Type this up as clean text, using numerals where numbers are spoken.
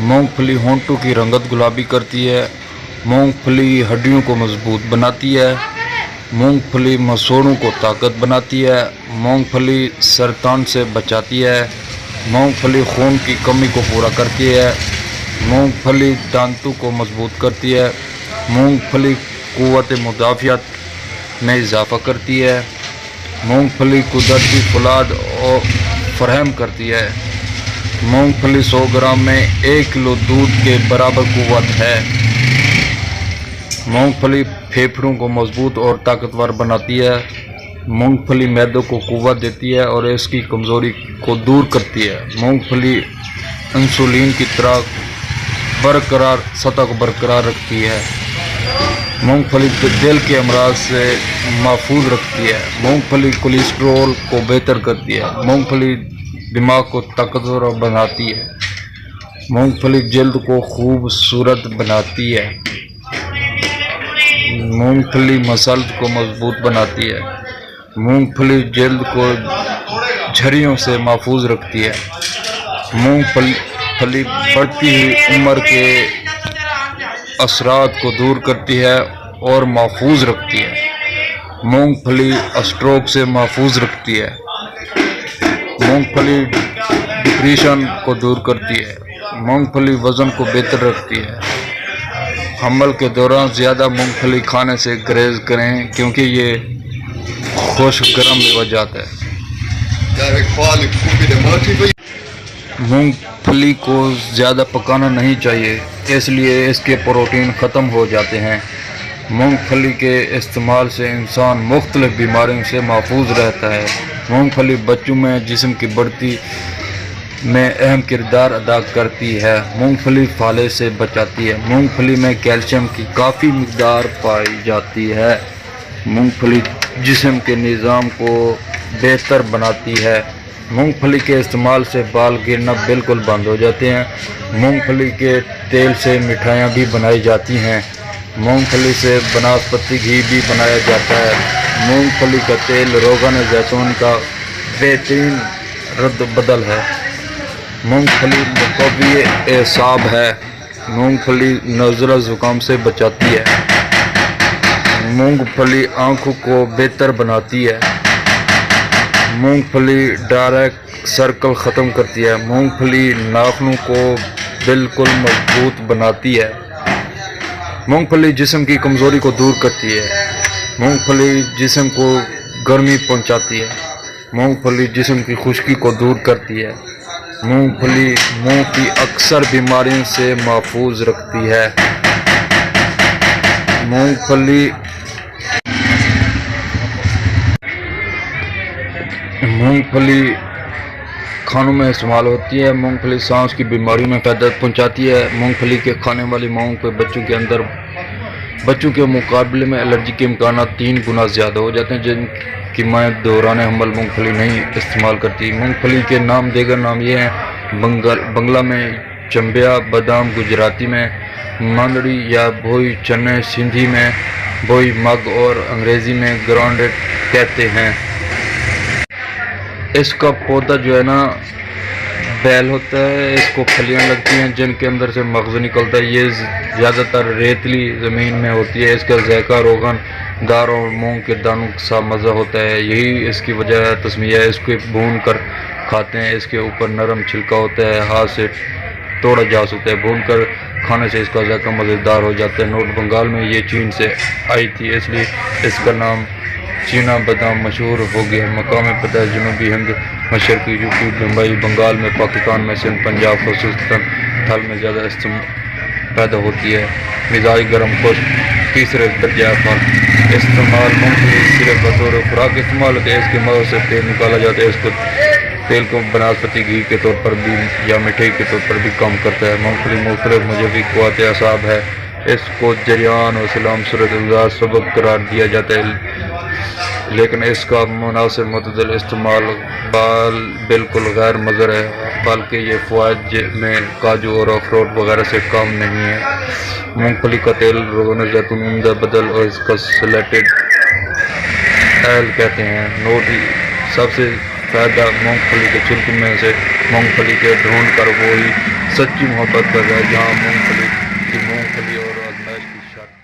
मूंग फली होंठों की रंगत गुलाबी करती है। मूंग फली हड्डियों को मजबूत बनाती है। मूंग फली मसूड़ों को ताकत बनाती है। मूंग फली सरतान से बचाती है। मूंग फली खून की कमी को पूरा करती है। मूंग फली दांतों को मजबूत करती है। मूंग फली क़ुव्वत मुदाफ़ियत में इजाफ़ा करती है। मूंगफली कुदरती फौलाद और फराहम करती है। मूंगफली 100 ग्राम में 1 किलो दूध के बराबर क़ुव्वत है। मूंगफली फेफड़ों को मजबूत और ताकतवर बनाती है। मूंगफली मैदे को क़ुव्वत देती है और इसकी कमज़ोरी को दूर करती है। मूंगफली इंसुलिन की तरह सतह को बरकरार रखती है। मूंगफली दिल के अमराज से महफूज रखती है। मूंगफली कोलेस्ट्रॉल को बेहतर करती है। मूंगफली दिमाग को ताकतवर बनाती है। मूंगफली जल्द को खूबसूरत बनाती है। मूंगफली मसल्स को मजबूत बनाती है। मूंगफली जल्द को झुर्रियों से महफूज रखती है। मूंगफली बढ़ती हुई उम्र के असरात को दूर करती है और महफूज रखती है। मूंगफली स्ट्रोक से महफूज रखती है। मूंगफली डिप्रेशन को दूर करती है। मूंगफली वज़न को बेहतर रखती है। हमल के दौरान ज़्यादा मूंगफली खाने से गुरेज करें क्योंकि ये खुश्क गर्म वजात है। मूंगफली को ज़्यादा पकाना नहीं चाहिए, इसलिए इसके प्रोटीन ख़त्म हो जाते हैं। मूंगफली के इस्तेमाल से इंसान मुख्तलिफ बीमारियों से महफूज रहता है। मूंगफली बच्चों में जिस्म की बढ़ती में अहम किरदार अदा करती है। मूंगफली फाले से बचाती है। मूंगफली में कैल्शियम की काफ़ी मिकदार पाई जाती है। मूंगफली जिस्म के निज़ाम को बेहतर बनाती है। मूंगफली के इस्तेमाल से बाल गिरना बिल्कुल बंद हो जाते हैं। मूंगफली के तेल से मिठाइयाँ भी बनाई जाती हैं। मूंगफली से बनास्पति घी भी बनाया जाता है। मूंगफली का तेल रोगन जैतून का बेहतरीन रद्द बदल है। मूंगफली मुक़व्वी एसाब है। मूंगफली नज़ला ज़ुकाम से बचाती है। मूंगफली आँखों को बेहतर बनाती है। मूंगफली डार्क सर्कल ख़त्म करती है। मूंगफली नाखूनों को बिल्कुल मजबूत बनाती है। मूंगफली जिस्म की कमज़ोरी को दूर करती है। मूंगफली जिस्म को गर्मी पहुंचाती है। मूंगफली जिस्म की खुश्की को दूर करती है। मूंगफली मुंह की अक्सर बीमारियों से महफूज रखती है। मूंगफली खानों में इस्तेमाल होती है। मूंगफली सांस की बीमारियों में फ़ायदा पहुंचाती है। मूंगफली के खाने वाली माओं के बच्चों के मुकाबले में एलर्जी के इम्कान 3 गुना ज़्यादा हो जाते हैं, जिनकी माएँ दौरान हमल मूंगफली नहीं इस्तेमाल करती। मूंगफली के दीगर नाम ये हैं: बंगला में चंबिया बादाम, गुजराती में मांदड़ी या भोई चने, सिंधी में भोई मग और अंग्रेज़ी में ग्राउंडेड कहते हैं। इसका पौधा जो है ना बैल होता है, इसको फलियां लगती हैं जिनके अंदर से मगज़ निकलता है। ये ज़्यादातर रेतली ज़मीन में होती है। इसका ज़ायका रोगन दार और मूंग के दानों सा मज़ा होता है, यही इसकी वजह तस्मिया है। इसको भून कर खाते हैं। इसके ऊपर नरम छिलका होता है, हाथ से तोड़ा जा सकता है। भून कर खाने से इसका ज़ायका मज़ेदार हो जाता है। नॉर्थ बंगाल में ये चीन से आई थी, इसलिए इसका नाम चीना बादाम मशहूर हो गया। मकाम पता है जनूबी हिंद, मशरक़ी यूपी, मुंबई, बंगाल में, पाकिस्तान में, सिंध, पंजाब, ख़ुसूसन थल में ज़्यादा पैदा होती है। मिजाज गर्म खुश्क, तीसरे दर्जा पर इस्तेमाल। मूंगफली सिर्फ बतौर खुराक इस्तेमाल होती है। इसके मगज़ से तेल निकाला जाता है। इसको तेल को बनास्पति घी के तौर पर भी या मिठाई के तौर पर भी काम करता है। मूंगफली मुख्तलिफ मजहबी क़ुव्वत असाब है। इसको जरियान और सलाम सूरत सबक करार दिया जाता है, लेकिन इसका मुनासिब मतदल इस्तेमाल बिल्कुल गैर मज़र है, बल्कि ये फ़वाइद में काजू और अखरोट वगैरह से कम नहीं है। मूंगफली का तेल रोगन जैतून उम्दा बदल और इसका सलेटेड ऑयल कहते हैं। नोट सबसे باقاعدہ مونگ پھلی کے چھلک میں سے مونگ پھلی کے ڈھونڈ کر وہی سچی محبت کر رہا ہے جہاں مونگ پھلی اور آزمائش کی شرط